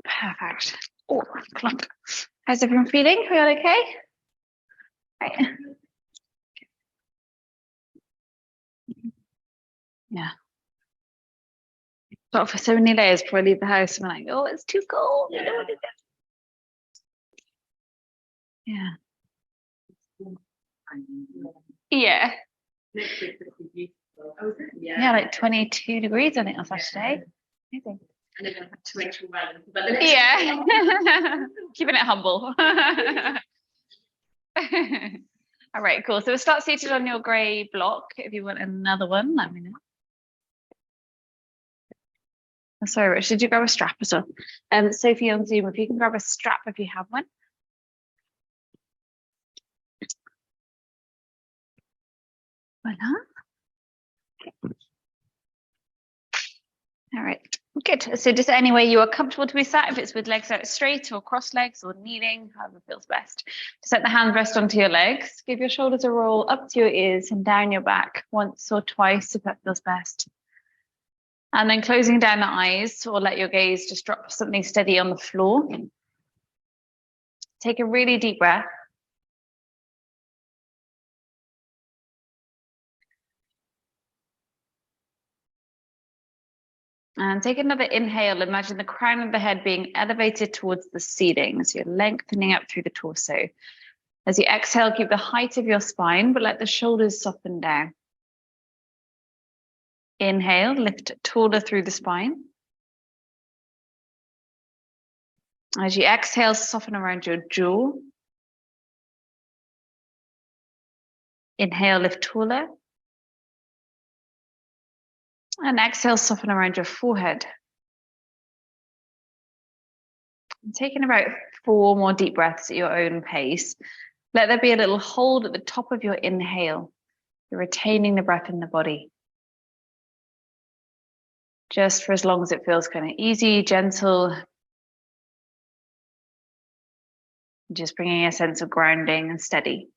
Perfect. Oh, clunk. How's everyone feeling? We all okay? Right. Yeah. Got for so many layers before I leave the house. I'm like, oh, it's too cold. Yeah. Yeah. Yeah. Yeah, like 22 degrees, I think, on Saturday. Amazing. Yeah. Keeping it humble. All right, cool. So we'll start seated on your grey block. If you want another one, let me know. Oh, sorry, Rich, did you grab a strap as well? Sophie on Zoom, if you can grab a strap if you have one. Voila. All right, good. So just any way you are comfortable to be sat, if it's with legs out straight or cross legs or kneeling, however feels best. Just let the hands rest onto your legs. Give your shoulders a roll up to your ears and down your back once or twice if that feels best. And then closing down the eyes, or let your gaze just drop something steady on the floor. Take a really deep breath. And take another inhale. Imagine the crown of the head being elevated towards the ceiling. So you're lengthening up through the torso. As you exhale, keep the height of your spine, but let the shoulders soften down. Inhale, lift taller through the spine. As you exhale, soften around your jaw. Inhale, lift taller. And exhale, soften around your forehead. And taking about 4 more deep breaths at your own pace. Let there be a little hold at the top of your inhale. You're retaining the breath in the body. Just for as long as it feels kind of easy, gentle. Just bringing a sense of grounding and steady.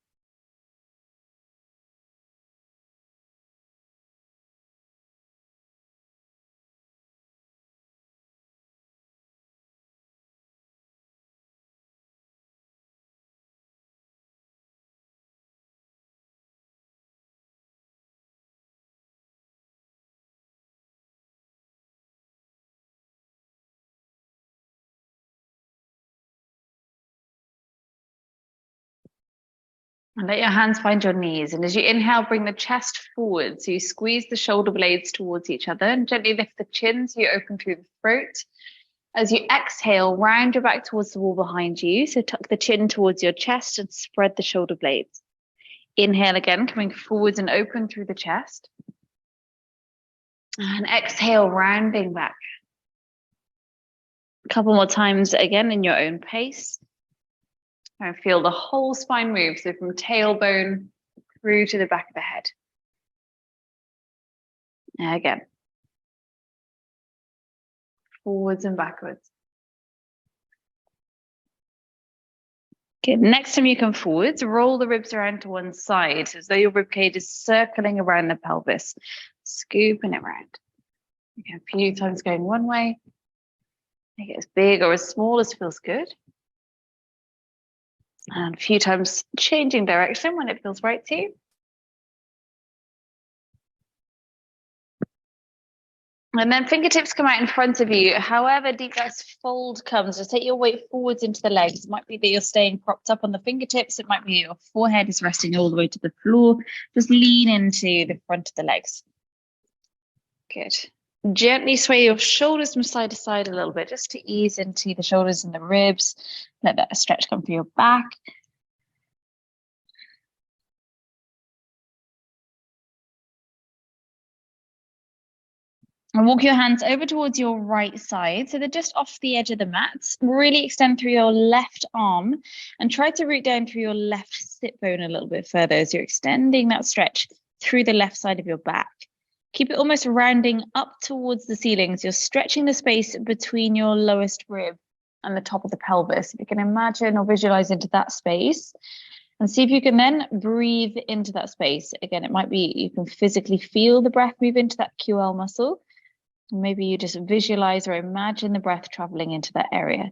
And let your hands find your knees. And as you inhale, bring the chest forward. So you squeeze the shoulder blades towards each other and gently lift the chin so you open through the throat. As you exhale, round your back towards the wall behind you. So tuck the chin towards your chest and spread the shoulder blades. Inhale again, coming forwards and open through the chest. And exhale, rounding back. A couple more times again in your own pace. And feel the whole spine move, so from tailbone through to the back of the head. And again. Forwards and backwards. Good. Next time you come forwards, roll the ribs around to one side as though your ribcage is circling around the pelvis, scooping it around. Okay, a few times going one way. Make it as big or as small as feels good. And a few times changing direction when it feels right to you. And then fingertips come out in front of you. However deep that fold comes, just take your weight forwards into the legs. It might be that you're staying propped up on the fingertips. It might be your forehead is resting all the way to the floor. Just lean into the front of the legs. Good. Gently sway your shoulders from side to side a little bit, just to ease into the shoulders and the ribs. Let that stretch come through your back. And walk your hands over towards your right side. So they're just off the edge of the mat. Really extend through your left arm and try to root down through your left sit bone a little bit further as you're extending that stretch through the left side of your back. Keep it almost rounding up towards the ceiling. So you're stretching the space between your lowest rib and the top of the pelvis. If you can imagine or visualize into that space. And see if you can then breathe into that space. Again, it might be you can physically feel the breath move into that QL muscle. Maybe you just visualize or imagine the breath traveling into that area.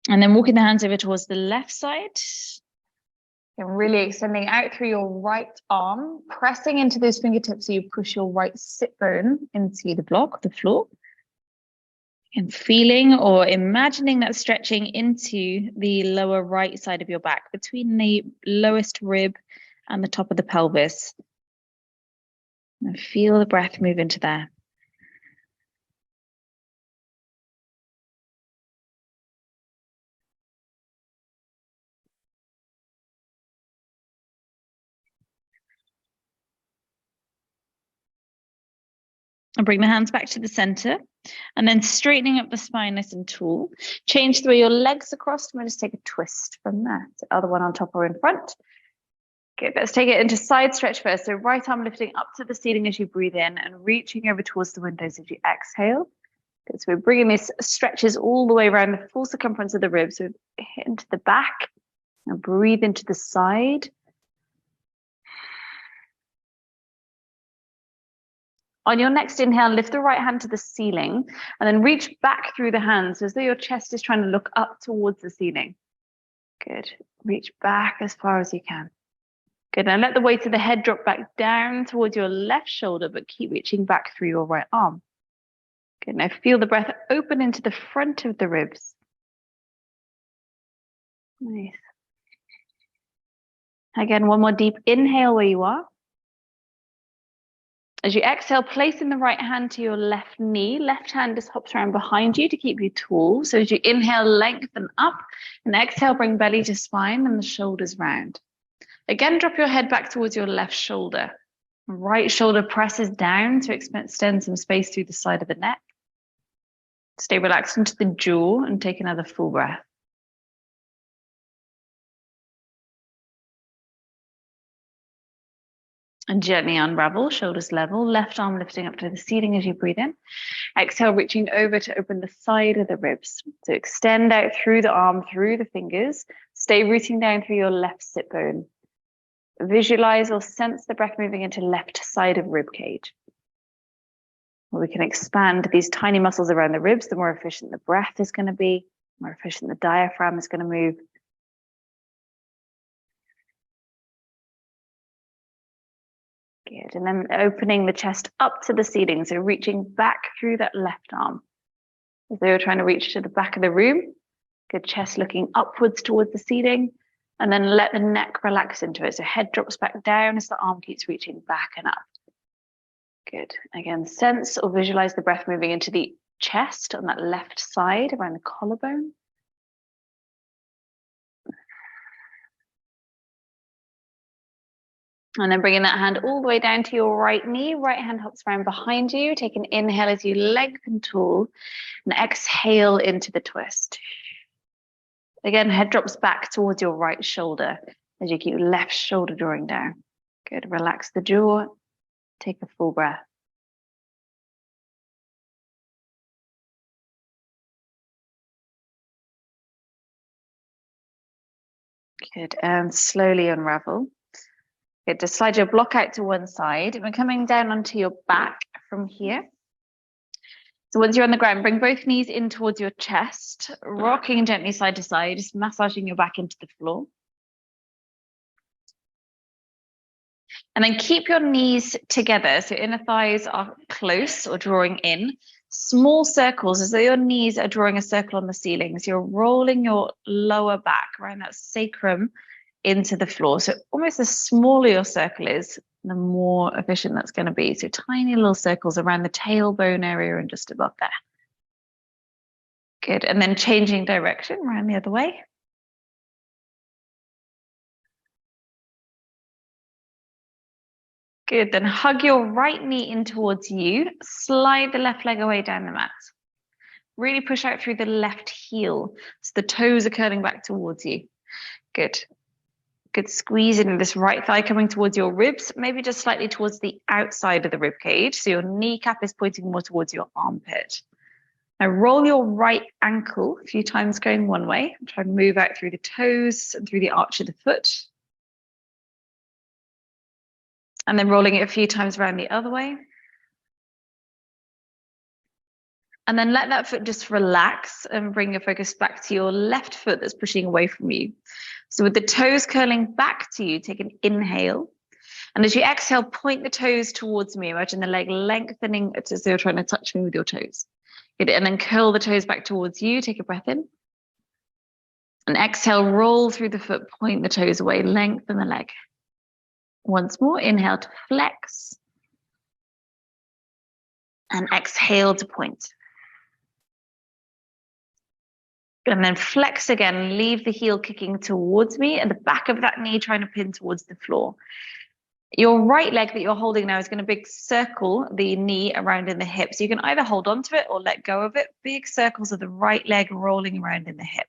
And then walking the hands over towards the left side. And really extending out through your right arm, pressing into those fingertips so you push your right sit bone into the block, the floor. And feeling or imagining that stretching into the lower right side of your back, between the lowest rib and the top of the pelvis. And feel the breath move into there. And bring the hands back to the center. And then straightening up the spine nice and tall. Change the way your legs are crossed. I'm going to take a twist from there. So other one on top or in front. Okay, let's take it into side stretch first. So right arm lifting up to the ceiling as you breathe in and reaching over towards the windows as you exhale. Okay, so we're bringing these stretches all the way around the full circumference of the ribs. So hit into the back and breathe into the side. On your next inhale, lift the right hand to the ceiling and then reach back through the hands as though your chest is trying to look up towards the ceiling. Good. Reach back as far as you can. Good. Now let the weight of the head drop back down towards your left shoulder, but keep reaching back through your right arm. Good. Now feel the breath open into the front of the ribs. Nice. Again, one more deep inhale where you are. As you exhale, placing the right hand to your left knee, left hand just hops around behind you to keep you tall. So as you inhale, lengthen up, and exhale, bring belly to spine and the shoulders round. Again, drop your head back towards your left shoulder. Right shoulder presses down to extend some space through the side of the neck. Stay relaxed into the jaw and take another full breath. And gently unravel, shoulders level, left arm lifting up to the ceiling as you breathe in. Exhale, reaching over to open the side of the ribs. So extend out through the arm, through the fingers. Stay rooting down through your left sit bone. Visualize or sense the breath moving into left side of rib cage. We can expand these tiny muscles around the ribs. The more efficient the breath is going to be, the more efficient the diaphragm is going to move. Good. And then opening the chest up to the ceiling. So reaching back through that left arm. As though you're trying to reach to the back of the room. Good. Chest looking upwards towards the ceiling. And then let the neck relax into it. So head drops back down as the arm keeps reaching back and up. Good. Again, sense or visualize the breath moving into the chest on that left side around the collarbone. And then bringing that hand all the way down to your right knee. Right hand hops around behind you. Take an inhale as you lengthen tall and exhale into the twist. Again, head drops back towards your right shoulder as you keep your left shoulder drawing down. Good. Relax the jaw. Take a full breath. Good. And slowly unravel. Good. Just slide your block out to one side. And we're coming down onto your back from here. So once you're on the ground, bring both knees in towards your chest, rocking gently side to side, just massaging your back into the floor. And then keep your knees together. So inner thighs are close or drawing in. Small circles as though your knees are drawing a circle on the ceiling. So you're rolling your lower back around that sacrum into the floor. So almost the smaller your circle is, the more efficient that's going to be. So tiny little circles around the tailbone area and just above there. Good. And then changing direction around the other way. Good. Then hug your right knee in towards you. Slide the left leg away down the mat. Really push out through the left heel. So the toes are curling back towards you. Good. Good. Squeeze into this right thigh coming towards your ribs, maybe just slightly towards the outside of the rib cage. So your kneecap is pointing more towards your armpit. Now roll your right ankle a few times going one way. Try and move out through the toes and through the arch of the foot. And then rolling it a few times around the other way. And then let that foot just relax and bring your focus back to your left foot that's pushing away from you. So with the toes curling back to you, take an inhale. And as you exhale, point the toes towards me. Imagine the leg lengthening as though you're trying to touch me with your toes. Good. And then curl the toes back towards you. Take a breath in. And exhale, roll through the foot, point the toes away, lengthen the leg. Once more, inhale to flex. And exhale to point. And then flex again, leave the heel kicking towards me and the back of that knee trying to pin towards the floor. Your right leg that you're holding now is going to big circle the knee around in the hip. So you can either hold on to it or let go of it. Big circles of the right leg rolling around in the hip.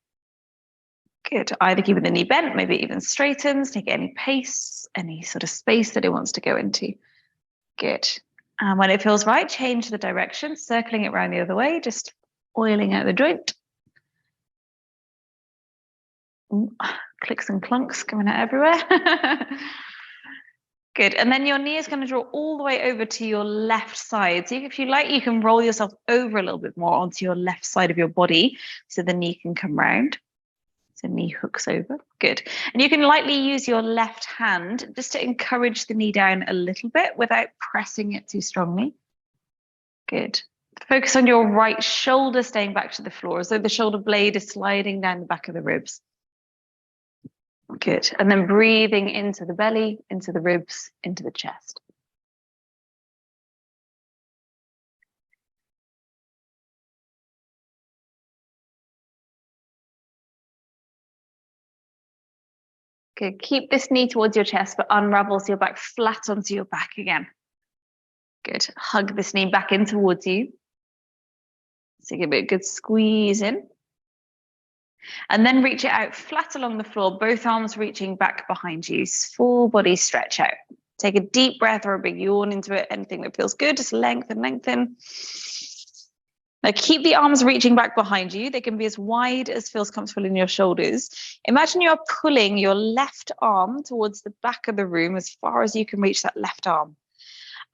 Good. Either keeping the knee bent, maybe even straightens, take any pace, any sort of space that it wants to go into. Good. And when it feels right, change the direction, circling it around the other way, just oiling out the joint. Ooh, clicks and clunks coming out everywhere. Good. And then your knee is going to draw all the way over to your left side. So if you like, you can roll yourself over a little bit more onto your left side of your body so the knee can come round. So knee hooks over. Good. And you can lightly use your left hand just to encourage the knee down a little bit without pressing it too strongly. Good. Focus on your right shoulder staying back to the floor as though the shoulder blade is sliding down the back of the ribs. Good. And then breathing into the belly, into the ribs, into the chest. Good. Keep this knee towards your chest, but unravel so you're back flat onto your back again. Good. Hug this knee back in towards you. So give it a good squeeze in. And then reach it out flat along the floor, both arms reaching back behind you. Full body stretch out. Take a deep breath or a big yawn into it. Anything that feels good, just lengthen, lengthen. Now keep the arms reaching back behind you. They can be as wide as feels comfortable in your shoulders. Imagine you're pulling your left arm towards the back of the room as far as you can reach that left arm.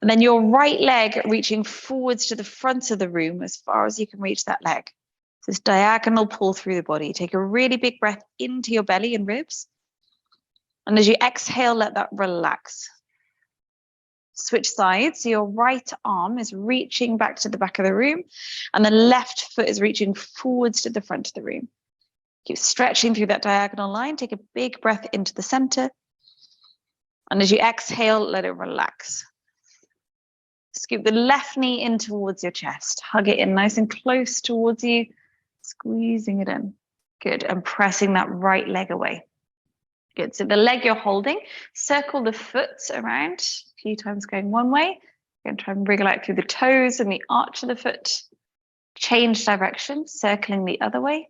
And then your right leg reaching forwards to the front of the room as far as you can reach that leg. This diagonal pull through the body. Take a really big breath into your belly and ribs. And as you exhale, let that relax. Switch sides. So your right arm is reaching back to the back of the room and the left foot is reaching forwards to the front of the room. Keep stretching through that diagonal line. Take a big breath into the center. And as you exhale, let it relax. Scoop the left knee in towards your chest. Hug it in nice and close towards you. Squeezing it in. Good. And pressing that right leg away. Good. So the leg you're holding, circle the foot around a few times going one way. You're going to try and wriggle out through the toes and the arch of the foot. Change direction, circling the other way.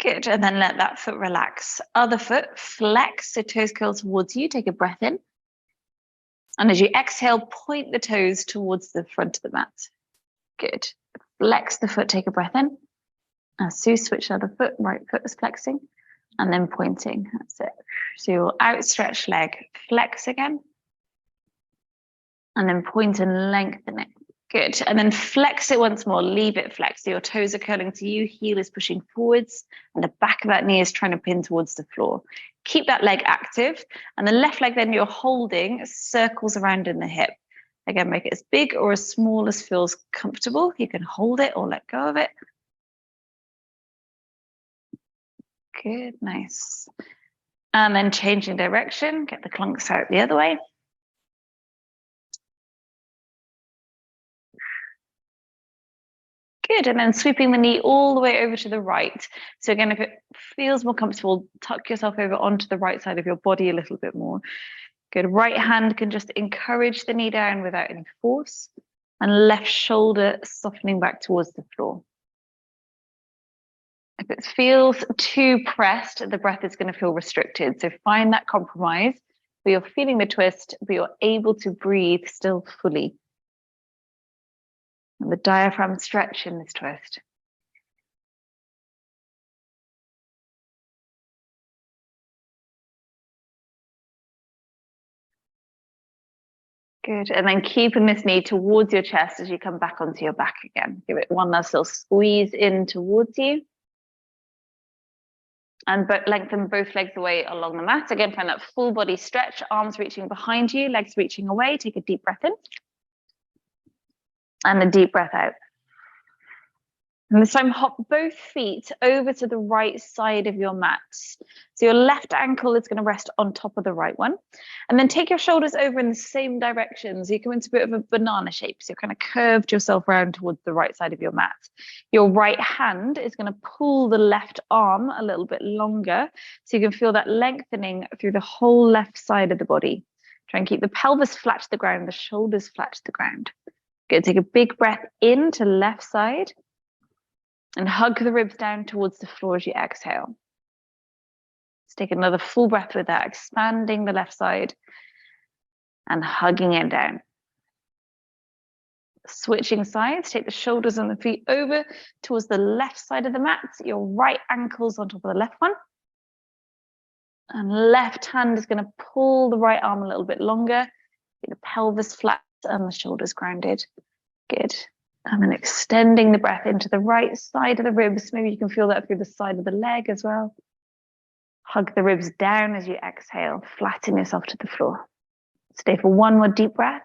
Good. And then let that foot relax. Other foot, flex, so toes curl towards you. Take a breath in. And as you exhale, point the toes towards the front of the mat. Good. Flex the foot, take a breath in. As Sue, switch the other foot, right foot is flexing. And then pointing, that's it. So your outstretched leg, flex again. And then point and lengthen it. Good. And then flex it once more, leave it flex. So your toes are curling to you, heel is pushing forwards, and the back of that knee is trying to pin towards the floor. Keep that leg active. And the left leg then you're holding circles around in the hip. Again, make it as big or as small as feels comfortable. You can hold it or let go of it. Good, nice. And then changing direction, get the clunks out the other way. Good, and then sweeping the knee all the way over to the right. So again, if it feels more comfortable, tuck yourself over onto the right side of your body a little bit more. Good, right hand can just encourage the knee down without any force. And left shoulder softening back towards the floor. If it feels too pressed, the breath is going to feel restricted. So find that compromise where you're feeling the twist, but you're able to breathe still fully. And the diaphragm stretch in this twist. Good. And then keeping this knee towards your chest as you come back onto your back again. Give it one last little squeeze in towards you. And lengthen both legs away along the mat. Again, find that full body stretch, arms reaching behind you, legs reaching away. Take a deep breath in. And a deep breath out. And this time, hop both feet over to the right side of your mat. So your left ankle is going to rest on top of the right one. And then take your shoulders over in the same direction. So you come into a bit of a banana shape. So you're kind of curved yourself around towards the right side of your mat. Your right hand is going to pull the left arm a little bit longer. So you can feel that lengthening through the whole left side of the body. Try and keep the pelvis flat to the ground, the shoulders flat to the ground. Good. Take a big breath in to left side. And hug the ribs down towards the floor as you exhale. Let's take another full breath with that, expanding the left side and hugging it down. Switching sides, take the shoulders and the feet over towards the left side of the mat. Your right ankle's on top of the left one. And left hand is going to pull the right arm a little bit longer. Keep the pelvis flat and the shoulders grounded. Good. And then extending the breath into the right side of the ribs. Maybe you can feel that through the side of the leg as well. Hug the ribs down as you exhale. Flatten yourself to the floor. Stay for one more deep breath.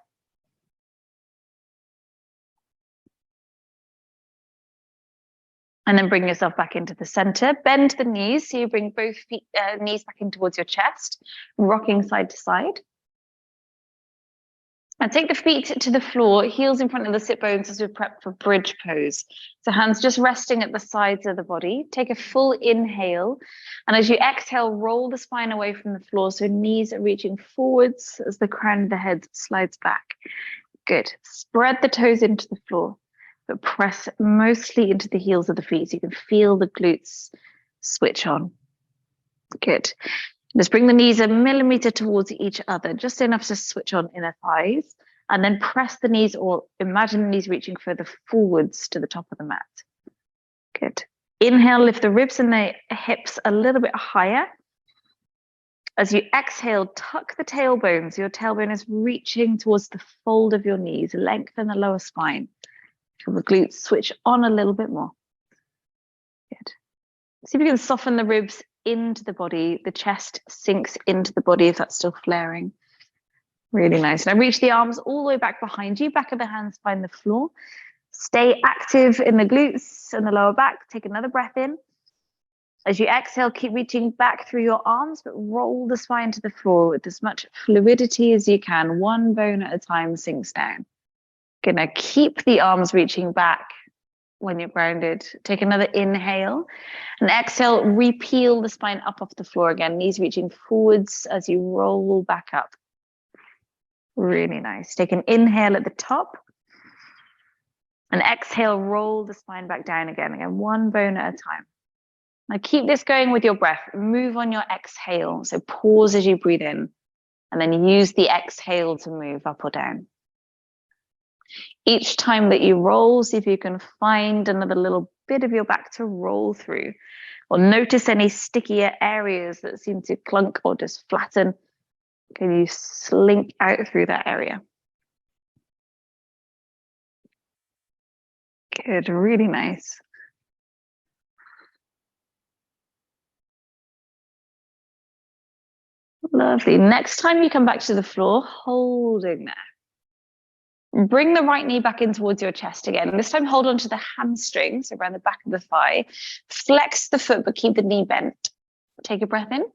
And then bring yourself back into the center. Bend the knees. So you bring both knees back in towards your chest, rocking side to side. And take the feet to the floor, heels in front of the sit bones as we prep for bridge pose. So hands just resting at the sides of the body. Take a full inhale. And as you exhale, roll the spine away from the floor. So knees are reaching forwards as the crown of the head slides back. Good. Spread the toes into the floor, but press mostly into the heels of the feet so you can feel the glutes switch on. Good. Just bring the knees a millimeter towards each other, just enough to switch on inner thighs, and then press the knees or imagine the knees reaching further forwards to the top of the mat. Good. Inhale, lift the ribs and the hips a little bit higher. As you exhale, tuck the tailbones. Your tailbone is reaching towards the fold of your knees. Lengthen the lower spine. Feel the glutes switch on a little bit more. Good. See if you can soften the ribs into the body. The chest sinks into the body if that's still flaring. Really nice. Now reach the arms all the way back behind you. Back of the hands find the floor. Stay active in the glutes and the lower back. Take another breath in. As you exhale, keep reaching back through your arms, but roll the spine to the floor with as much fluidity as you can. One bone at a time sinks down. Gonna keep the arms reaching back when you're grounded. Take another inhale and exhale, repeel the spine up off the floor again, knees reaching forwards as you roll back up. Really nice. Take an inhale at the top and exhale, roll the spine back down again, one bone at a time. Now keep this going with your breath. Move on your exhale. So pause as you breathe in and then use the exhale to move up or down. Each time that you roll, see if you can find another little bit of your back to roll through, or notice any stickier areas that seem to clunk or just flatten. Can you slink out through that area? Good, really nice. Lovely. Next time you come back to the floor, holding there. Bring the right knee back in towards your chest again. This time, hold on to the hamstring, so around the back of the thigh. Flex the foot, but keep the knee bent. Take a breath in.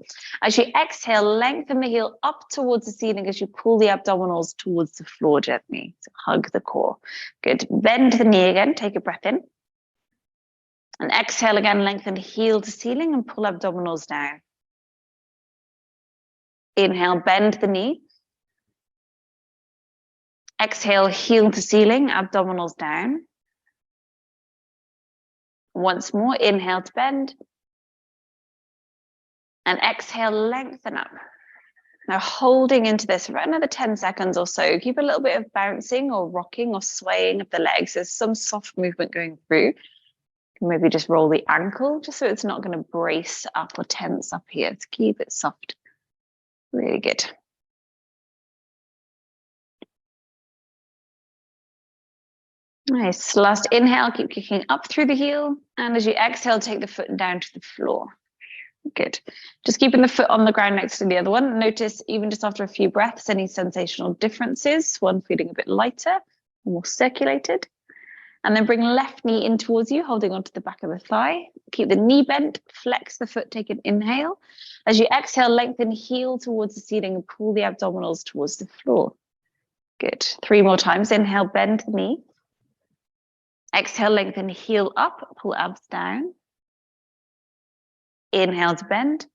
As you exhale, lengthen the heel up towards the ceiling as you pull the abdominals towards the floor gently. So hug the core. Good. Bend the knee again. Take a breath in. And exhale again, lengthen heel to ceiling and pull abdominals down. Inhale, bend the knee. Exhale, heel to ceiling, abdominals down. Once more, inhale to bend. And exhale, lengthen up. Now holding into this for another 10 seconds or so, keep a little bit of bouncing or rocking or swaying of the legs. There's some soft movement going through. Maybe just roll the ankle just so it's not going to brace up or tense up here. To keep it soft. Really good. Nice. Last inhale, keep kicking up through the heel. And as you exhale, take the foot down to the floor. Good. Just keeping the foot on the ground next to the other one. Notice even just after a few breaths, any sensational differences. One feeling a bit lighter, more circulated. And then bring left knee in towards you, holding onto the back of the thigh. Keep the knee bent, flex the foot, take an inhale. As you exhale, lengthen heel towards the ceiling and pull the abdominals towards the floor. Good. 3 more times. Inhale, bend the knee. Exhale, lengthen heel up, pull abs down. Inhale to bend.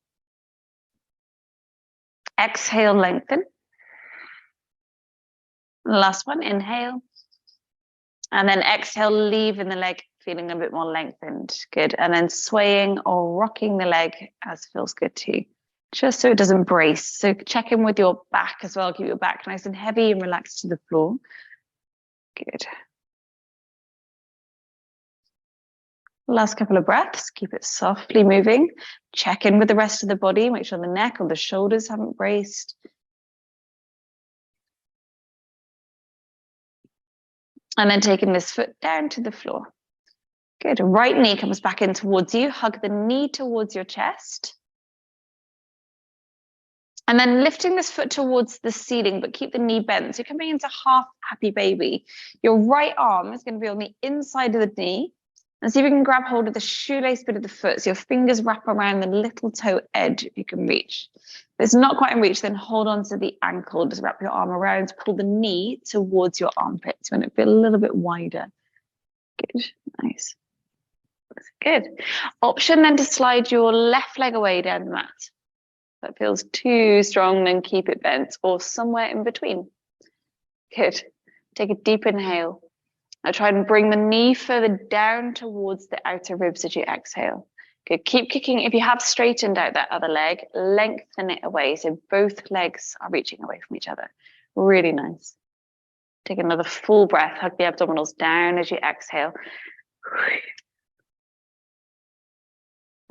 Exhale, lengthen. Last one, inhale. And then exhale, leaving the leg feeling a bit more lengthened. Good. And then swaying or rocking the leg as feels good too. Just so it doesn't brace. So check in with your back as well. Keep your back nice and heavy and relaxed to the floor. Good. Last couple of breaths, keep it softly moving. Check in with the rest of the body. Make sure the neck or the shoulders haven't braced. And then taking this foot down to the floor. Good. Right knee comes back in towards you. Hug the knee towards your chest. And then lifting this foot towards the ceiling, but keep the knee bent. So you're coming into half happy baby. Your right arm is going to be on the inside of the knee. And see if you can grab hold of the shoelace bit of the foot. So your fingers wrap around the little toe edge if you can reach. If it's not quite in reach, then hold on to the ankle. Just wrap your arm around, pull the knee towards your armpits when it feels a little bit wider. Good, nice. That's good. Option then to slide your left leg away down the mat. If that feels too strong, then keep it bent or somewhere in between. Good. Take a deep inhale. Now try and bring the knee further down towards the outer ribs as you exhale. Good. Keep kicking. If you have straightened out that other leg, lengthen it away so both legs are reaching away from each other. Really nice. Take another full breath. Hug the abdominals down as you exhale.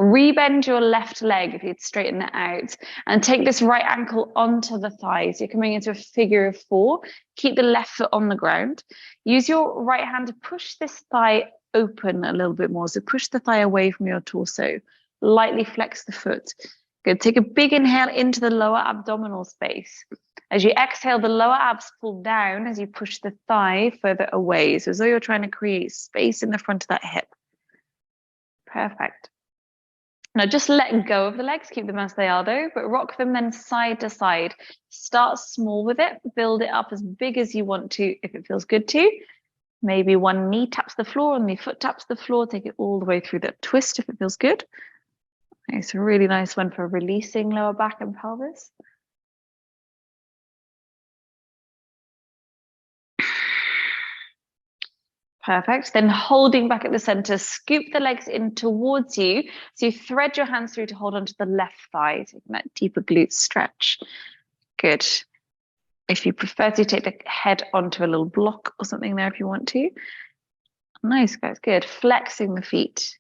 Rebend your left leg if you'd straighten it out and take this right ankle onto the thighs. You're coming into a figure of 4. Keep the left foot on the ground. Use your right hand to push this thigh open a little bit more. So push the thigh away from your torso. Lightly flex the foot. Good. Take a big inhale into the lower abdominal space. As you exhale, the lower abs pull down as you push the thigh further away. So as though you're trying to create space in the front of that hip. Perfect. Now just let go of the legs, keep them as they are though, but rock them then side to side. Start small with it, build it up as big as you want to if it feels good to. Maybe one knee taps the floor and the foot taps the floor. Take it all the way through that twist if it feels good. It's a really nice one for releasing lower back and pelvis. Perfect. Then holding back at the center, scoop the legs in towards you. So you thread your hands through to hold onto the left thigh, taking that deeper glute stretch. Good. If you prefer to take the head onto a little block or something there if you want to. Nice, guys. Good. Flexing the feet.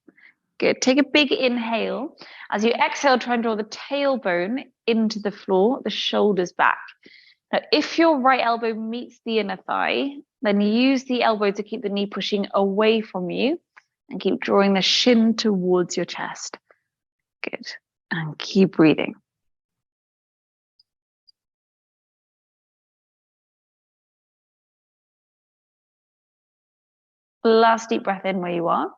Good. Take a big inhale. As you exhale, try and draw the tailbone into the floor, the shoulders back. Now, if your right elbow meets the inner thigh, then use the elbow to keep the knee pushing away from you and keep drawing the shin towards your chest. Good. And keep breathing. Last deep breath in where you are.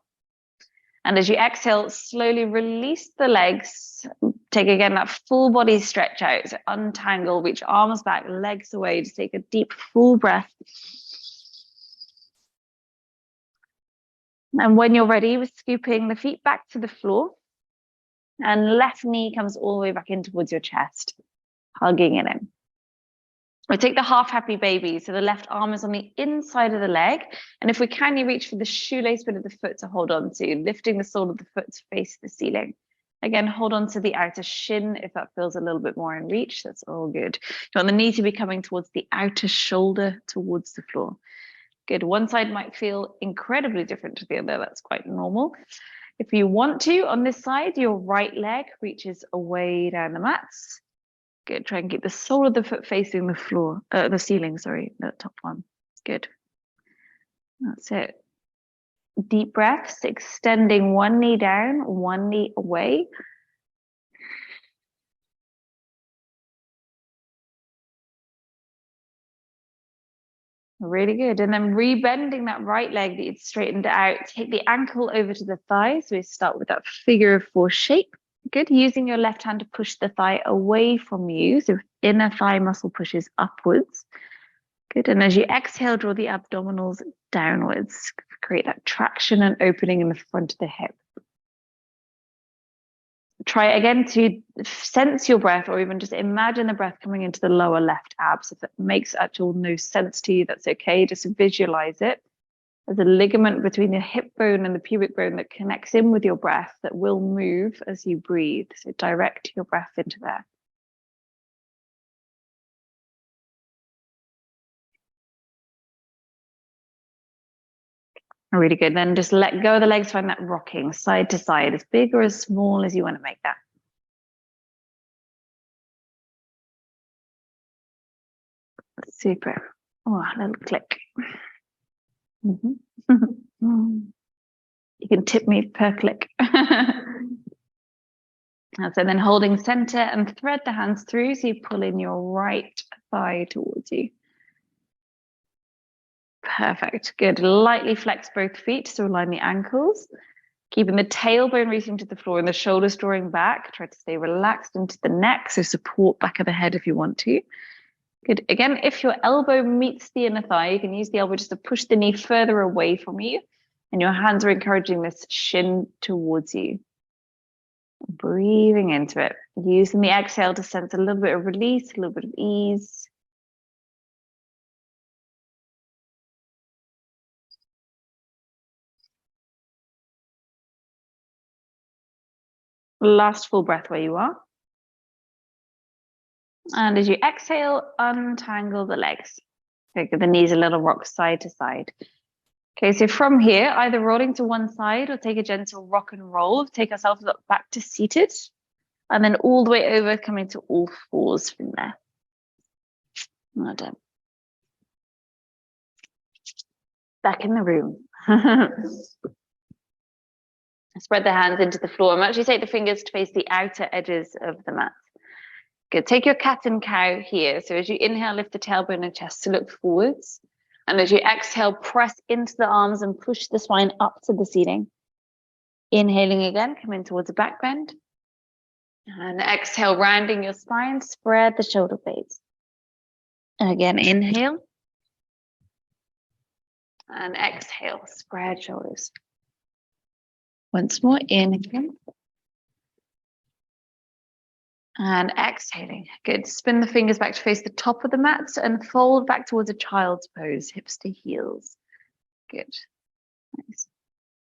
And as you exhale, slowly release the legs. Take again that full body stretch out. So untangle, reach arms back, legs away. Just take a deep, full breath. And when you're ready, we're scooping the feet back to the floor. And left knee comes all the way back in towards your chest, hugging it in. We take the half happy baby. So the left arm is on the inside of the leg. And if we can, you reach for the shoelace bit of the foot to hold on to, lifting the sole of the foot to face the ceiling. Again, hold on to the outer shin if that feels a little bit more in reach. That's all good. You want the knee to be coming towards the outer shoulder, towards the floor. Good. One side might feel incredibly different to the other. That's quite normal. If you want to, on this side, your right leg reaches away down the mats. Good. Try and keep the sole of the foot facing the floor, the ceiling, sorry, the top one. Good. That's it. Deep breaths, extending one knee down, one knee away. Really good. And then rebending that right leg that you'd straightened out. Take the ankle over to the thigh. So we start with that figure of four shape. Good. Using your left hand to push the thigh away from you. So inner thigh muscle pushes upwards. Good. And as you exhale, draw the abdominals downwards. Create that traction and opening in the front of the hip. Try again to sense your breath, or even just imagine the breath coming into the lower left abs. If it makes actual no sense to you, that's okay. Just visualize it. There's a ligament between the hip bone and the pubic bone that connects in with your breath that will move as you breathe. So direct your breath into there. Really good. Then just let go of the legs, find that rocking side to side, as big or as small as you want to make that. Super. Oh, a little click. You can tip me per click. And so then holding center and thread the hands through, so you pull in your right thigh towards you. Perfect. Good. Lightly flex both feet to align the ankles. Keeping the tailbone reaching to the floor and the shoulders drawing back. Try to stay relaxed into the neck, so support back of the head if you want to. Good. Again, if your elbow meets the inner thigh, you can use the elbow just to push the knee further away from you, and your hands are encouraging this shin towards you. Breathing into it. Using the exhale to sense a little bit of release, a little bit of ease. Last full breath where you are. And as you exhale, untangle the legs. Okay, the knees a little rock side to side. Okay, so from here, either rolling to one side or take a gentle rock and roll. Take ourselves back to seated. And then all the way over, coming to all fours from there. Well done. Back in the room. Spread the hands into the floor. And actually take the fingers to face the outer edges of the mat. Good. Take your cat and cow here. So as you inhale, lift the tailbone and chest to look forwards. And as you exhale, press into the arms and push the spine up to the ceiling. Inhaling again, come in towards a back bend. And exhale, rounding your spine, spread the shoulder blades. And again, inhale. And exhale, spread shoulders. Once more, inhale. And exhaling. Good. Spin the fingers back to face the top of the mat and fold back towards a child's pose, hips to heels. Good. Nice.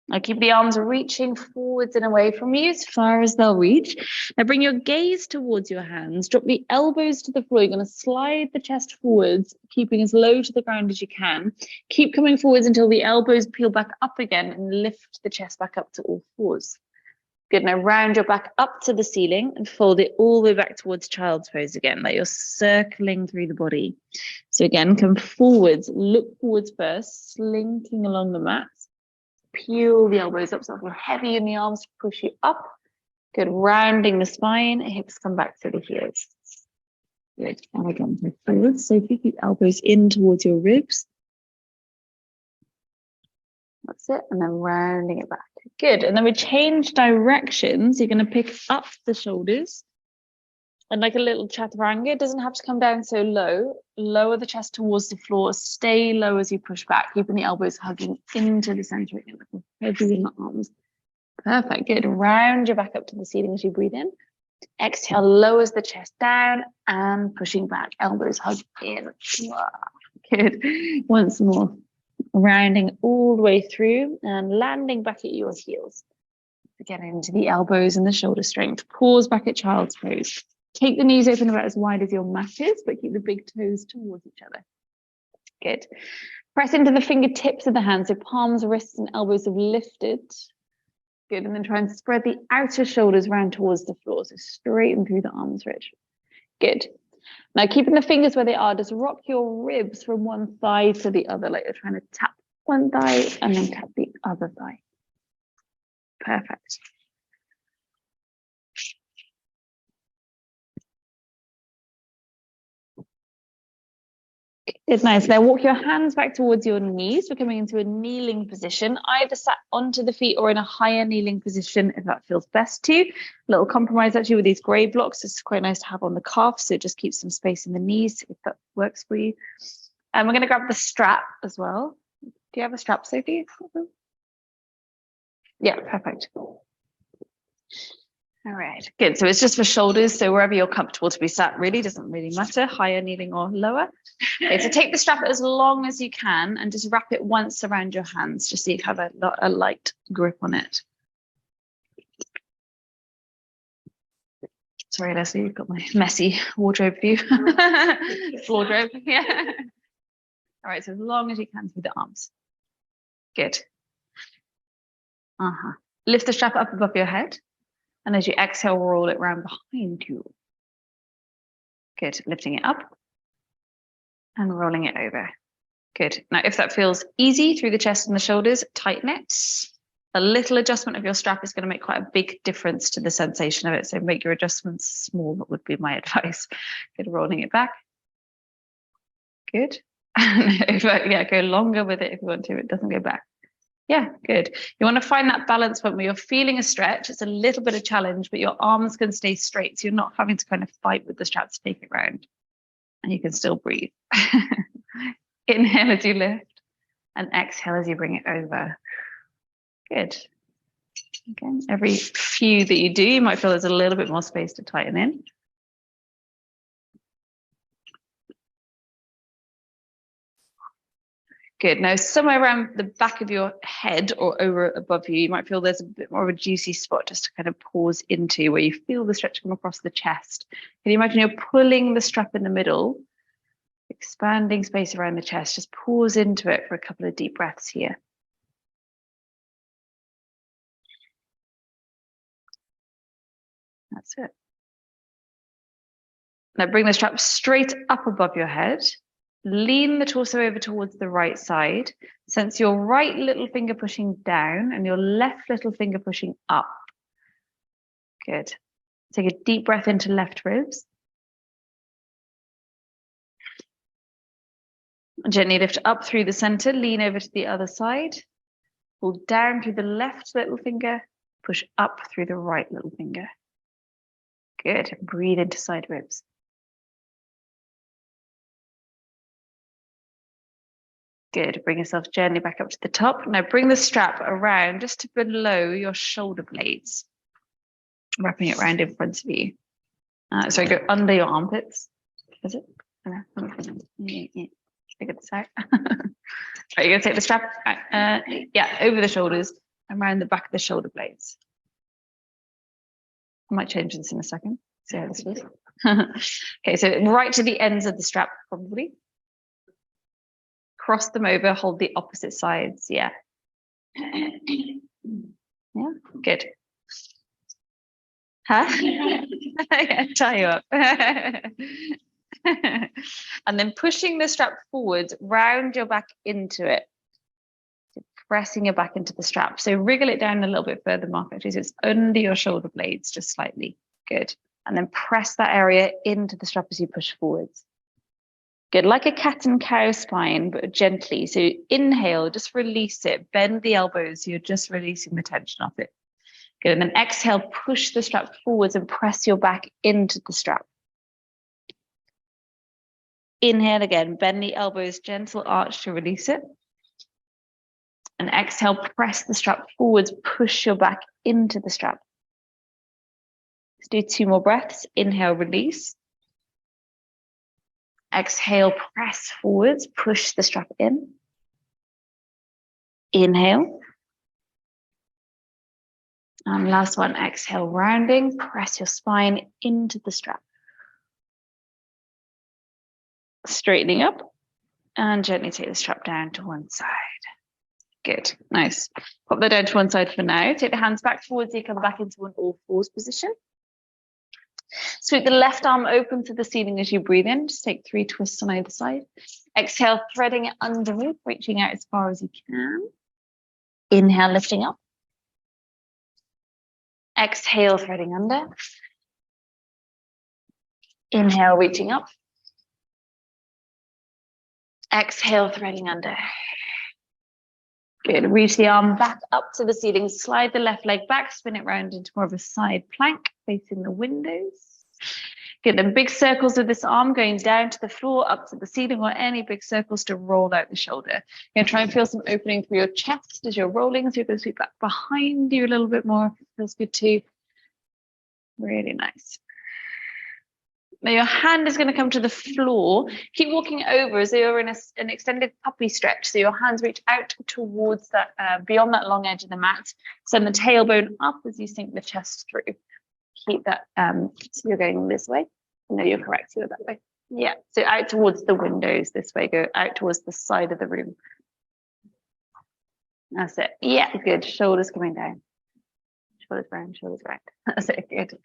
Now keep the arms reaching forwards and away from you as far as they'll reach. Now bring your gaze towards your hands. Drop the elbows to the floor. You're going to slide the chest forwards, keeping as low to the ground as you can. Keep coming forwards until the elbows peel back up again and lift the chest back up to all fours. Good. Now round your back up to the ceiling and fold it all the way back towards child's pose again, like you're circling through the body. So again, come forwards, look forwards first, slinking along the mat. Peel the elbows up so I feel heavy in the arms to push you up. Good. Rounding the spine, hips come back to the heels. Good. And again, forwards. So if you keep elbows in towards your ribs. That's it. And then rounding it back. Good. And then we change directions. You're going to pick up the shoulders. And like a little chaturanga, it doesn't have to come down so low. Lower the chest towards the floor. Stay low as you push back, keeping the elbows hugging into the center again, like heavy in the arms. Perfect. Good. Round your back up to the ceiling as you breathe in. Exhale, lowers the chest down and pushing back. Elbows hug in. Good. Once more. Rounding all the way through and landing back at your heels. Getting into the elbows and the shoulder strength. Pause back at child's pose. Take the knees open about as wide as your mat is, but keep the big toes towards each other. Good. Press into the fingertips of the hands, so palms, wrists, and elbows have lifted. Good, and then try and spread the outer shoulders round towards the floor, so straighten through the arms, Rich. Good. Now, keeping the fingers where they are, just rock your ribs from one thigh to the other, like you're trying to tap one thigh and then tap the other thigh. Perfect. It's nice. Now walk your hands back towards your knees. We're coming into a kneeling position, either sat onto the feet or in a higher kneeling position if that feels best to you. Little compromise actually with these grey blocks. It's quite nice to have on the calf, so just keep some space in the knees if that works for you. And we're going to grab the strap as well. Do you have a strap, Sophie? Yeah, perfect. All right, good. So it's just for shoulders. So wherever you're comfortable to be sat, really doesn't really matter, higher, kneeling or lower. Okay, so take the strap as long as you can and just wrap it once around your hands, just so you have a light grip on it. Sorry, Leslie, you've got my messy wardrobe view. Wardrobe, yeah. All right, so as long as you can through the arms. Good. Lift the strap up above your head. And as you exhale, roll it round behind you. Good, lifting it up and rolling it over. Good. Now, if that feels easy through the chest and the shoulders, tighten it. A little adjustment of your strap is going to make quite a big difference to the sensation of it. So make your adjustments small, that would be my advice. Good, rolling it back. Good. And over, yeah, go longer with it if you want to. It doesn't go back. Yeah, good. You want to find that balance point where you're feeling a stretch. It's a little bit of challenge, but your arms can stay straight. So you're not having to kind of fight with the strap to take it round. And you can still breathe. Inhale as you lift and exhale as you bring it over. Good. Again, every few that you do, you might feel there's a little bit more space to tighten in. Good. Now, somewhere around the back of your head or over above you, you might feel there's a bit more of a juicy spot just to kind of pause into, where you feel the stretch come across the chest. Can you imagine you're pulling the strap in the middle, expanding space around the chest? Just pause into it for a couple of deep breaths here. That's it. Now bring the strap straight up above your head. Lean the torso over towards the right side. Sense your right little finger pushing down and your left little finger pushing up. Good. Take a deep breath into left ribs. Gently lift up through the center, lean over to the other side. Pull down through the left little finger, push up through the right little finger. Good. Breathe into side ribs. Good. Bring yourself gently back up to the top. Now bring the strap around just to below your shoulder blades. Wrapping it around in front of you. Sorry, go under your armpits. Is it? Figure this out. Right, you're going to take the strap, yeah, over the shoulders and around the back of the shoulder blades. I might change this in a second. See how this feels. Okay, so right to the ends of the strap, probably. Cross them over, hold the opposite sides. Yeah. Yeah, good. Huh? Yeah, tie you up. And then pushing the strap forwards, round your back into it. So pressing your back into the strap. So wriggle it down a little bit further, Mark, actually, so it's under your shoulder blades, just slightly. Good. And then press that area into the strap as you push forwards. Good, like a cat and cow spine, but gently. So inhale, just release it. Bend the elbows. You're just releasing the tension off it. Good, and then exhale, push the strap forwards and press your back into the strap. Inhale again, bend the elbows, gentle arch to release it. And exhale, press the strap forwards, push your back into the strap. Let's do 2 more breaths. Inhale, release. Exhale, press forwards, push the strap in. Inhale. And last one, exhale, rounding. Press your spine into the strap. Straightening up and gently take the strap down to one side. Good, nice. Pop that down to one side for now. Take the hands back towards you, come back into an all fours position. Sweep the left arm open to the ceiling as you breathe in. Just take 3 twists on either side. Exhale, threading it underneath, reaching out as far as you can. Inhale, lifting up. Exhale, threading under. Inhale, reaching up. Exhale, threading under. Good. Reach the arm back up to the ceiling. Slide the left leg back, spin it round into more of a side plank facing the windows. Get them big circles with this arm going down to the floor, up to the ceiling, or any big circles to roll out the shoulder. You're going to try and feel some opening through your chest as you're rolling. So you're going to sweep back behind you a little bit more. Feels good too. Really nice. Now your hand is going to come to the floor. Keep walking over as though you're in an extended puppy stretch. So your hands reach out towards that, beyond that long edge of the mat. Send the tailbone up as you sink the chest through. Keep that, so you're going this way. No, you're correct, you're that way. Yeah, so out towards the windows this way. Go out towards the side of the room. That's it. Yeah, good. Shoulders coming down. Shoulders round, shoulders round. That's it, good.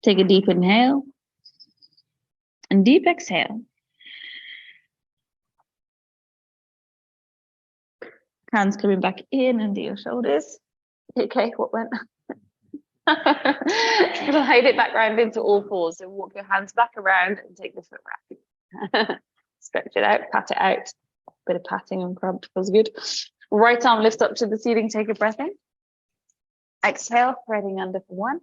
Take a deep inhale and deep exhale. Hands coming back in under your shoulders. Okay, what went? Glide it back round into all fours. So walk your hands back around and take the foot wrap. Stretch it out, pat it out. Bit of patting and crump feels good. Right arm lifts up to the ceiling. Take a breath in. Exhale, threading under for 1.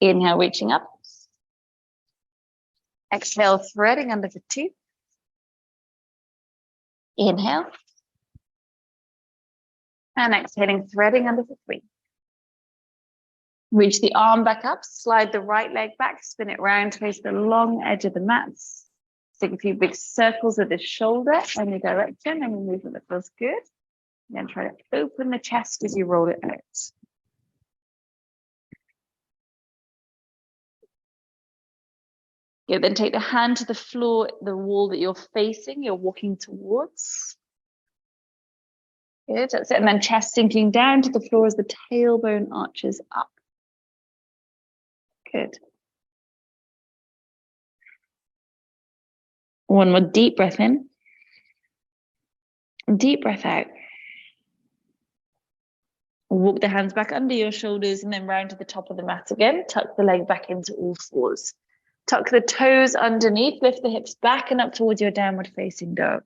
Inhale, reaching up. Exhale, threading under for 2. Inhale. And exhaling, threading under for 3. Reach the arm back up, slide the right leg back, spin it round, face the long edge of the mats. Take a few big circles with the shoulder, any direction, any movement that feels good. Then try to open the chest as you roll it out. Good, then take the hand to the floor, the wall that you're facing, you're walking towards. Good, that's it. And then chest sinking down to the floor as the tailbone arches up. Good. One more deep breath in. Deep breath out. Walk the hands back under your shoulders and then round to the top of the mat again. Tuck the leg back into all fours. Tuck the toes underneath, lift the hips back and up towards your downward facing dog.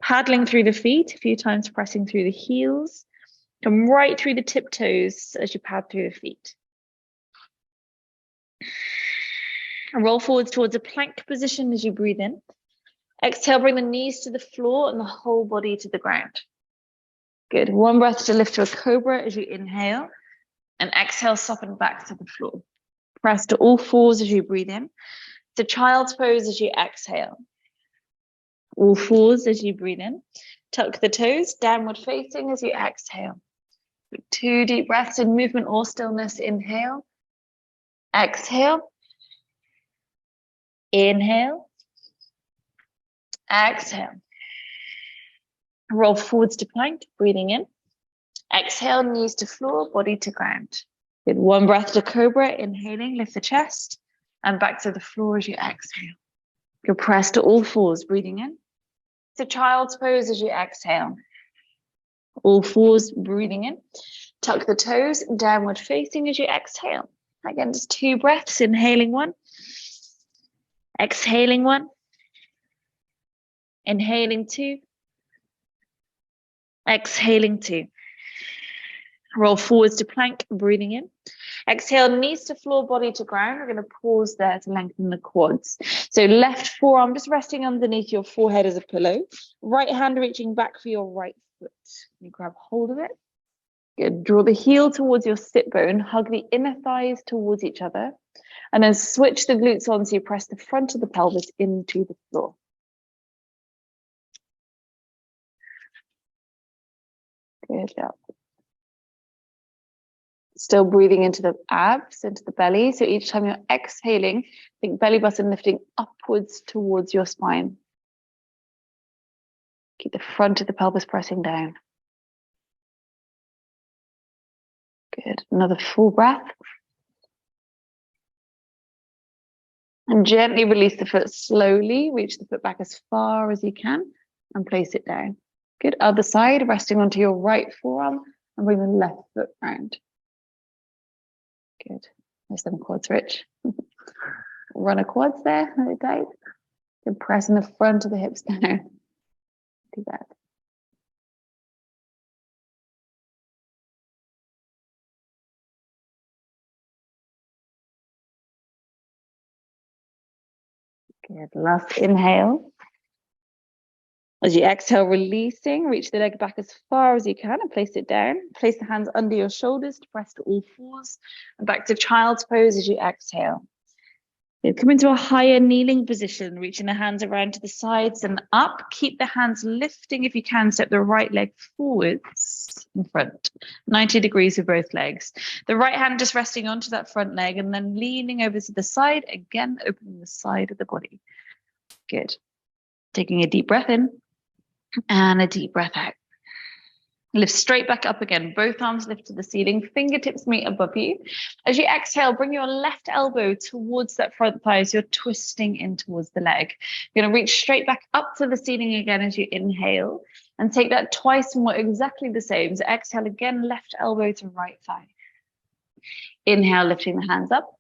Paddling through the feet, a few times pressing through the heels. Come right through the tiptoes as you pad through the feet. And roll forwards towards a plank position as you breathe in. Exhale, bring the knees to the floor and the whole body to the ground. Good. One breath to lift to a cobra as you inhale. And exhale, soften back to the floor. Press to all fours as you breathe in. To child's pose as you exhale. All fours as you breathe in. Tuck the toes, downward facing as you exhale. 2 deep breaths in movement or stillness. Inhale. Exhale. Inhale. Exhale. Roll forwards to plank, breathing in. Exhale, knees to floor, body to ground. Good. One breath to cobra, inhaling, lift the chest, and back to the floor as you exhale. You'll press to all fours, breathing in. To child's pose as you exhale. All fours, breathing in. Tuck the toes, downward facing as you exhale. Again, just 2 breaths, inhaling 1. Exhaling 1. Inhaling 2. Exhaling 2. Roll forwards to plank, breathing in. Exhale, knees to floor, body to ground. We're going to pause there to lengthen the quads. So left forearm just resting underneath your forehead as a pillow. Right hand reaching back for your right foot. You grab hold of it. Good. Draw the heel towards your sit bone. Hug the inner thighs towards each other. And then switch the glutes on so you press the front of the pelvis into the floor. Good, yeah. Still breathing into the abs, into the belly. So each time you're exhaling, think belly button lifting upwards towards your spine. Keep the front of the pelvis pressing down. Good. Another full breath. And gently release the foot slowly. Reach the foot back as far as you can and place it down. Good. Other side, resting onto your right forearm and bring the left foot round. Good. There's some quads, Rich. Run a quads there, really tight. Good. Pressing the front of the hips down. Do that. Good. Last inhale. As you exhale, releasing, reach the leg back as far as you can and place it down. Place the hands under your shoulders to press to all fours and back to child's pose as you exhale. Good. Come into a higher kneeling position, reaching the hands around to the sides and up. Keep the hands lifting if you can. Step the right leg forwards in front, 90 degrees with both legs. The right hand just resting onto that front leg and then leaning over to the side, again, opening the side of the body. Good. Taking a deep breath in. And a deep breath out. Lift straight back up again. Both arms lift to the ceiling. Fingertips meet above you. As you exhale, bring your left elbow towards that front thigh as you're twisting in towards the leg. You're going to reach straight back up to the ceiling again as you inhale. And take that twice more, exactly the same. So exhale again, left elbow to right thigh. Inhale, lifting the hands up.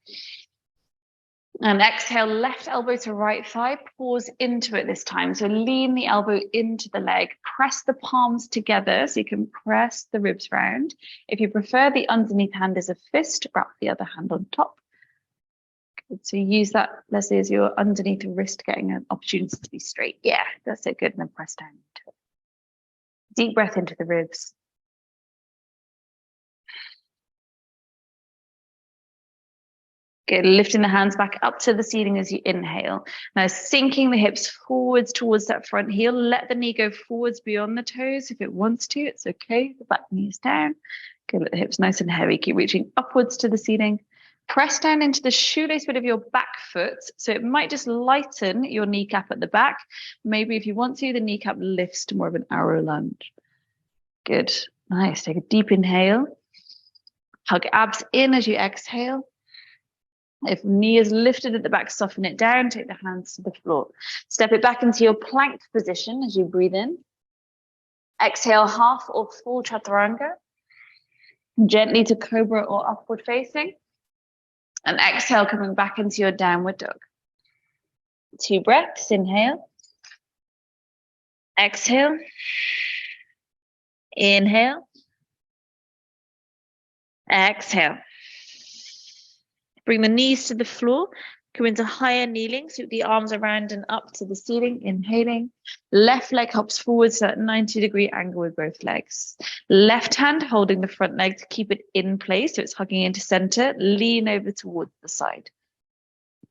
And exhale, left elbow to right thigh, pause into it this time. So lean the elbow into the leg, press the palms together so you can press the ribs round. If you prefer, the underneath hand is a fist, wrap the other hand on top. Good. So use that, let's say, as your underneath the wrist, getting an opportunity to be straight. Yeah, that's it, good. And then press down into it. Deep breath into the ribs. Good, lifting the hands back up to the ceiling as you inhale. Now sinking the hips forwards towards that front heel. Let the knee go forwards beyond the toes if it wants to. It's okay. The back knee is down. Good, let the hips nice and heavy. Keep reaching upwards to the ceiling. Press down into the shoelace bit of your back foot. So it might just lighten your kneecap at the back. Maybe if you want to, the kneecap lifts to more of an arrow lunge. Good, nice. Take a deep inhale. Hug abs in as you exhale. If knee is lifted at the back, soften it down, take the hands to the floor. Step it back into your plank position as you breathe in. Exhale, half or full chaturanga. Gently to cobra or upward facing. And exhale, coming back into your downward dog. 2 breaths, inhale. Exhale. Inhale. Exhale. Bring the knees to the floor. Come into higher kneeling. Sweep the arms around and up to the ceiling. Inhaling. Left leg hops forwards to that 90-degree angle with both legs. Left hand holding the front leg to keep it in place so it's hugging into center. Lean over towards the side.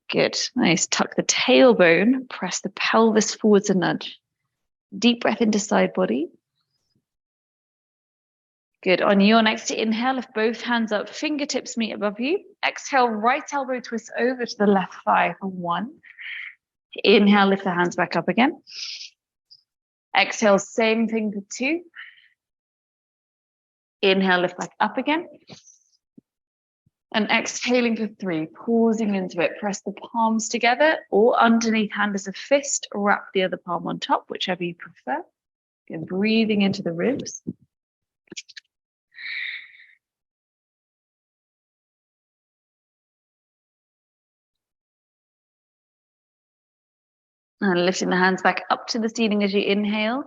Good. Nice. Tuck the tailbone. Press the pelvis forwards a nudge. Deep breath into side body. Good. On your next inhale, lift both hands up, fingertips meet above you. Exhale, right elbow twist over to the left thigh for 1. Inhale, lift the hands back up again. Exhale, same thing for 2. Inhale, lift back up again. And exhaling for 3, pausing into it. Press the palms together or underneath hand as a fist, wrap the other palm on top, whichever you prefer. Good. Breathing into the ribs. And lifting the hands back up to the ceiling as you inhale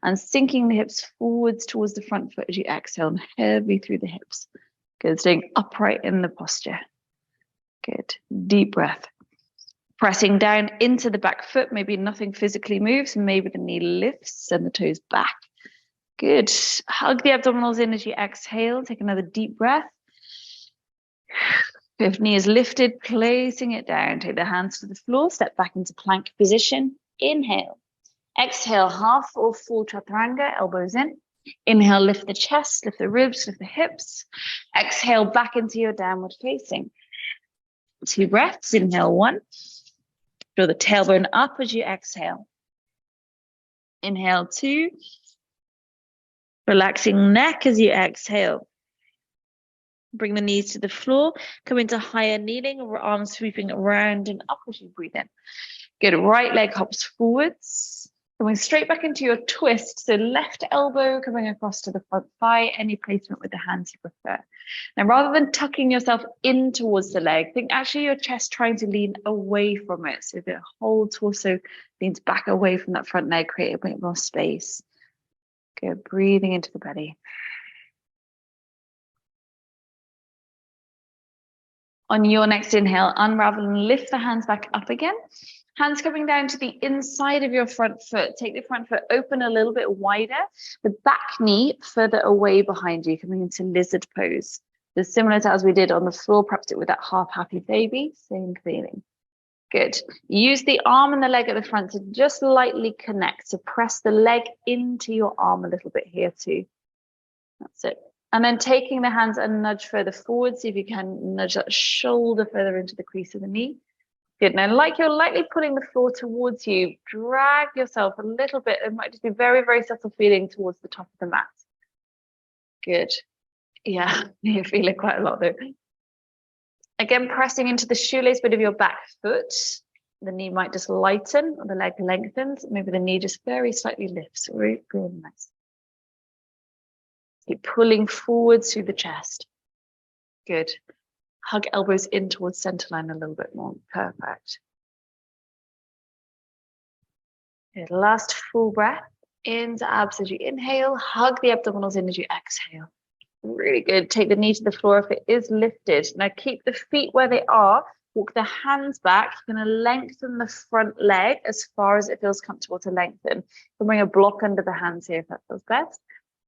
and sinking the hips forwards towards the front foot as you exhale and heavy through the hips. Good, staying upright in the posture. Good, deep breath. Pressing down into the back foot, maybe nothing physically moves, maybe the knee lifts and the toes back. Good, hug the abdominals in as you exhale, take another deep breath. If knee is lifted, placing it down, take the hands to the floor, step back into plank position, inhale. Exhale, half or full chaturanga, elbows in. Inhale, lift the chest, lift the ribs, lift the hips. Exhale, back into your downward facing. 2 breaths. Inhale, 1. Draw the tailbone up as you exhale. Inhale, 2. Relaxing neck as you exhale. Bring the knees to the floor. Come into higher kneeling, arms sweeping around and up as you breathe in. Good. Right leg hops forwards. Coming straight back into your twist. So left elbow coming across to the front thigh, any placement with the hands you prefer. Now, rather than tucking yourself in towards the leg, think actually your chest trying to lean away from it. So the whole torso leans back away from that front leg, create a bit more space. Good. Breathing into the belly. On your next inhale, unravel and lift the hands back up again. Hands coming down to the inside of your front foot. Take the front foot open a little bit wider. The back knee further away behind you, coming into lizard pose. So similar to as we did on the floor, perhaps it with that half happy baby, same feeling. Good. Use the arm and the leg at the front to just lightly connect. So press the leg into your arm a little bit here too. That's it. And then taking the hands a nudge further forward. See if you can nudge that shoulder further into the crease of the knee. Good. Now, like you're lightly pulling the floor towards you, drag yourself a little bit. It might just be very, very subtle feeling towards the top of the mat. Good. Yeah, you feel it quite a lot though. Again, pressing into the shoelace bit of your back foot. The knee might just lighten or the leg lengthens. Maybe the knee just very slightly lifts. Really, really nice. Keep pulling forwards through the chest. Good. Hug elbows in towards center line a little bit more. Perfect. Good. Last full breath into abs as you inhale. Hug the abdominals in as you exhale. Really good. Take the knee to the floor if it is lifted. Now keep the feet where they are. Walk the hands back. You're going to lengthen the front leg as far as it feels comfortable to lengthen. You bring a block under the hands here if that feels best.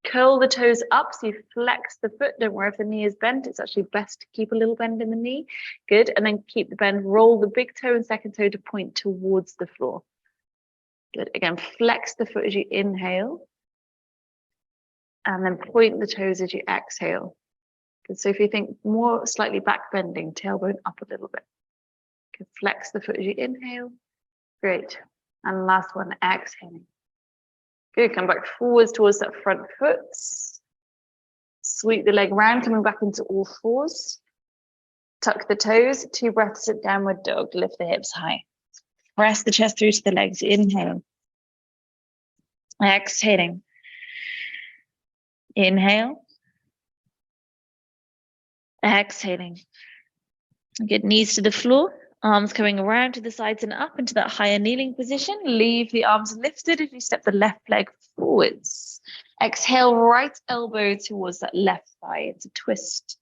Curl the toes up so you flex the foot. Don't worry if the knee is bent. It's actually best to keep a little bend in the knee. Good. And then keep the bend. Roll the big toe and second toe to point towards the floor. Good. Again, flex the foot as you inhale. And then point the toes as you exhale. Good. So if you think more slightly back bending, tailbone up a little bit. Good. Flex the foot as you inhale. Great. And last one, exhaling. Good, come back forwards towards that front foot. Sweep the leg round, coming back into all fours. Tuck the toes, 2 breaths at downward dog. Lift the hips high. Press the chest through to the legs. Inhale. Exhaling. Inhale. Exhaling. Good, knees to the floor. Arms coming around to the sides and up into that higher kneeling position. Leave the arms lifted as you step the left leg forwards. Exhale, right elbow towards that left thigh. It's a twist.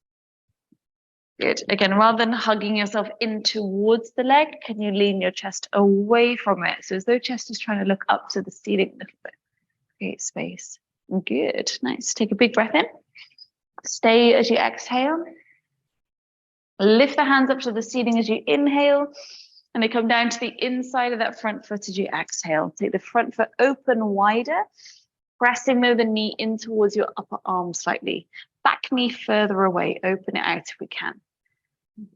Good. Again, rather than hugging yourself in towards the leg, can you lean your chest away from it? So as though chest is trying to look up to the ceiling a little bit. Create space. Good. Nice. Take a big breath in. Stay as you exhale. Lift the hands up to the ceiling as you inhale, and they come down to the inside of that front foot as you exhale. Take the front foot open wider, pressing the knee in towards your upper arm slightly. Back knee further away, open it out if we can.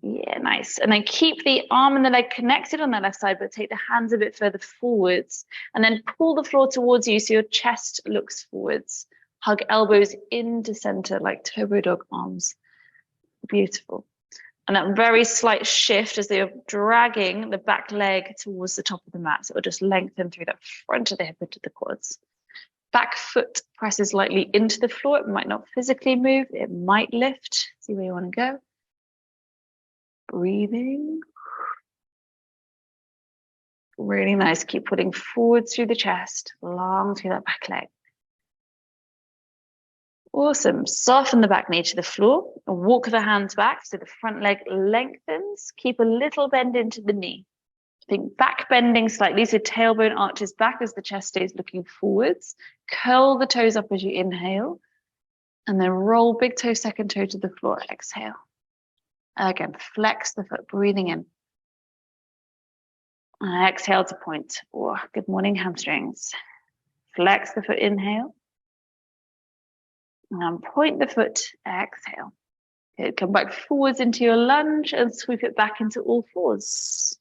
Yeah, nice. And then keep the arm and the leg connected on the left side, but take the hands a bit further forwards, and then pull the floor towards you so your chest looks forwards. Hug elbows into center like turbo dog arms. Beautiful. And that very slight shift as you're dragging the back leg towards the top of the mat. So it'll just lengthen through that front of the hip into the quads. Back foot presses lightly into the floor. It might not physically move. It might lift. See where you want to go. Breathing. Really nice. Keep putting forward through the chest, long through that back leg. Awesome. Soften the back knee to the floor and walk the hands back so the front leg lengthens. Keep a little bend into the knee. Think back bending slightly so tailbone arches back as the chest stays looking forwards. Curl the toes up as you inhale and then roll big toe, second toe to the floor. Exhale. Again, flex the foot, breathing in. And exhale to point. Oh, good morning, hamstrings. Flex the foot, inhale. And point the foot, exhale. Good. Come back forwards into your lunge and sweep it back into all fours.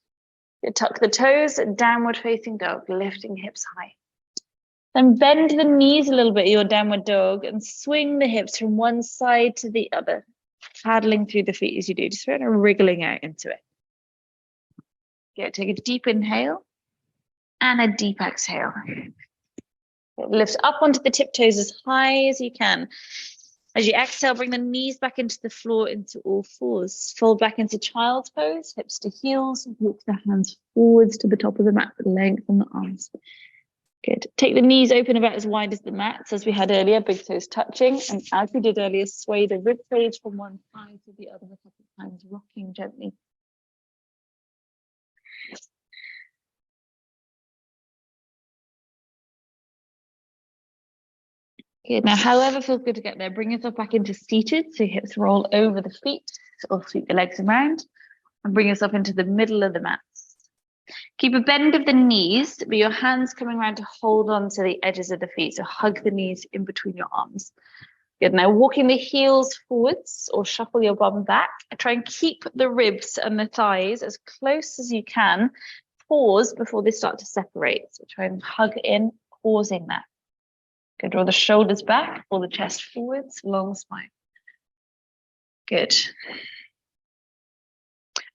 Good. Tuck the toes, downward facing dog, lifting hips high. Then bend the knees a little bit, your downward dog, and swing the hips from one side to the other, paddling through the feet as you do, just sort of wriggling out into it. Good. Take a deep inhale and a deep exhale. Lift up onto the tiptoes as high as you can. As you exhale, bring the knees back into the floor into all fours. Fold back into child's pose, hips to heels. Walk the hands forwards to the top of the mat, lengthen the arms. Good. Take the knees open about as wide as the mats, as we had earlier, big toes touching. And as we did earlier, sway the rib cage from one side to the other a couple of times, rocking gently. Good. Now, however feels good to get there, bring yourself back into seated, so hips roll over the feet, or sweep the legs around, and bring yourself into the middle of the mats. Keep a bend of the knees, but your hands coming around to hold on to the edges of the feet, so hug the knees in between your arms. Good. Now, walking the heels forwards, or shuffle your bum back. Try and keep the ribs and the thighs as close as you can. Pause before they start to separate, so try and hug in, pausing that. Good. Draw the shoulders back, pull the chest forwards, long spine. Good.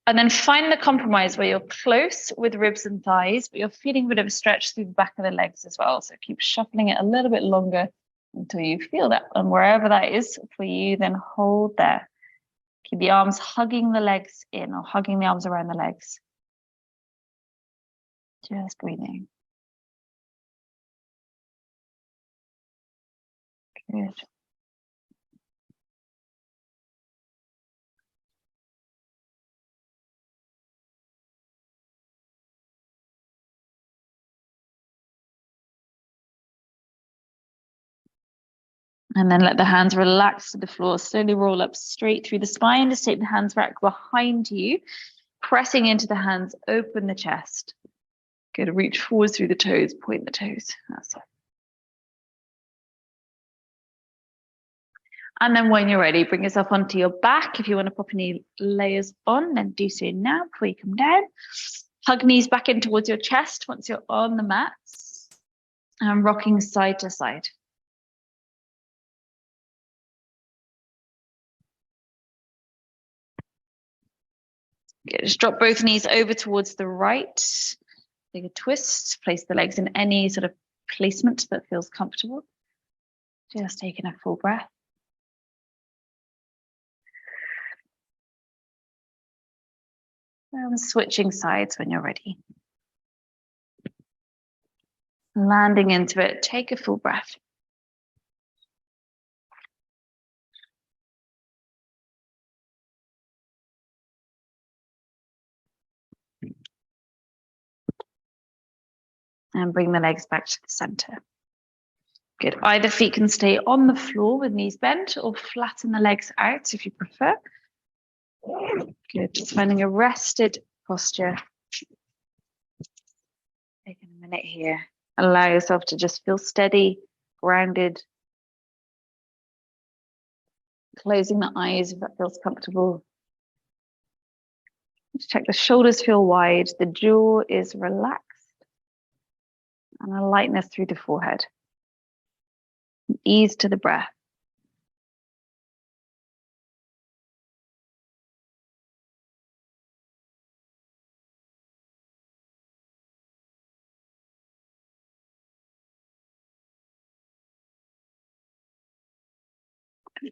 And then find the compromise where you're close with ribs and thighs, but you're feeling a bit of a stretch through the back of the legs as well. So keep shuffling it a little bit longer until you feel that. And wherever that is for you, then hold there. Keep the arms hugging the legs in, or hugging the arms around the legs. Just breathing. Good. And then let the hands relax to the floor. Slowly roll up straight through the spine. Just take the hands back behind you, pressing into the hands, open the chest. Good. Reach forwards through the toes, point the toes. That's it. And then when you're ready, bring yourself onto your back. If you want to pop any layers on, then do so now before you come down. Hug knees back in towards your chest once you're on the mats. And rocking side to side. Good. Just drop both knees over towards the right. Take a twist. Place the legs in any sort of placement that feels comfortable. Just taking a full breath. And switching sides when you're ready. Landing into it, take a full breath. And bring the legs back to the center. Good. Either feet can stay on the floor with knees bent, or flatten the legs out if you prefer. Good. Just finding a rested posture. Taking a minute here. Allow yourself to just feel steady, grounded. Closing the eyes if that feels comfortable. Just check the shoulders feel wide, the jaw is relaxed, and a lightness through the forehead. Ease to the breath.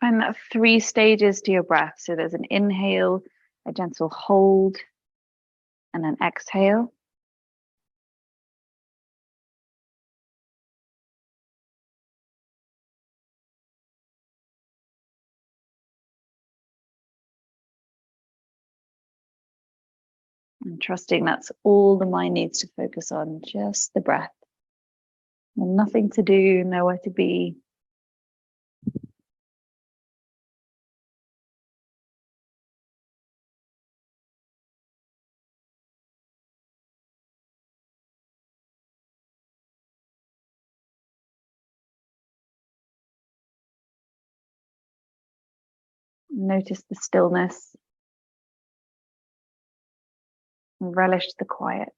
Find that 3 stages to your breath. So there's an inhale, a gentle hold, and an exhale. And trusting that's all the mind needs to focus on, just the breath. And nothing to do, nowhere to be. Notice the stillness. Relish the quiet.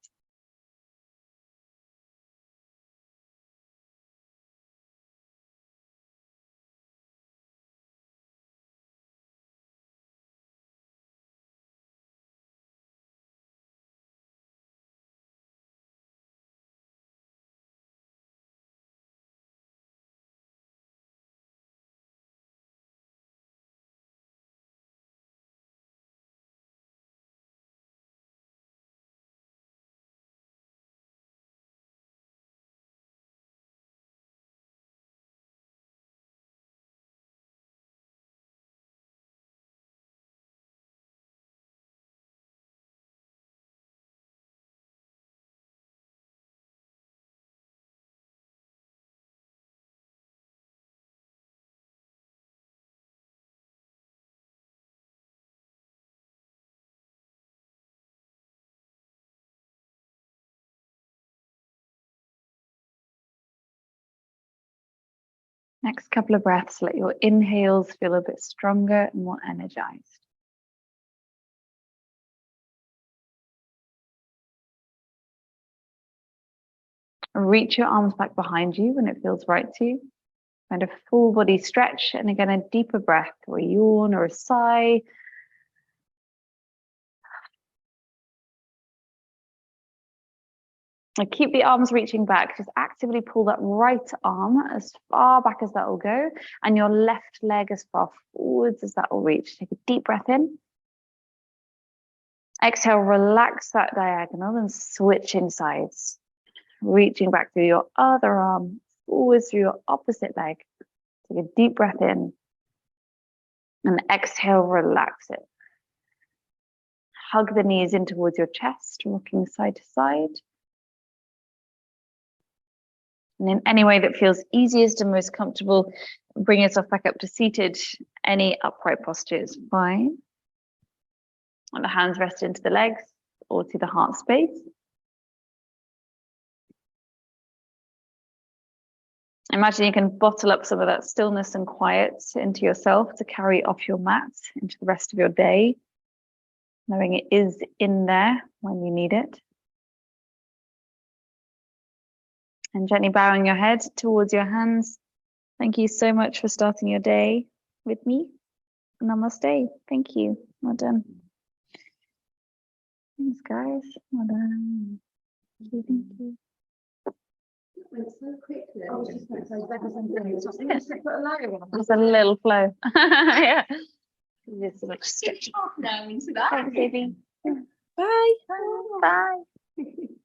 Next couple of breaths, let your inhales feel a bit stronger and more energized. Reach your arms back behind you when it feels right to you. Find a full body stretch, and again, a deeper breath or a yawn or a sigh. And keep the arms reaching back. Just actively pull that right arm as far back as that will go, and your left leg as far forwards as that will reach. Take a deep breath in. Exhale, relax that diagonal and switching sides. Reaching back through your other arm, forwards through your opposite leg. Take a deep breath in. And exhale, relax it. Hug the knees in towards your chest, rocking side to side. And in any way that feels easiest and most comfortable, bring yourself back up to seated. Any upright posture is fine. And the hands rest into the legs or to the heart space. Imagine you can bottle up some of that stillness and quiet into yourself to carry off your mat into the rest of your day, knowing it is in there when you need it. And gently bowing your head towards your hands. Thank you so much for starting your day with me. Namaste. Thank you. Well done. Thanks, guys. Well done. Thank you. Thank you. Went so quickly. I was just going to say, There's a little flow. Yeah. This looks stretchy. half an hour into that. Thanks, baby. Bye. Bye.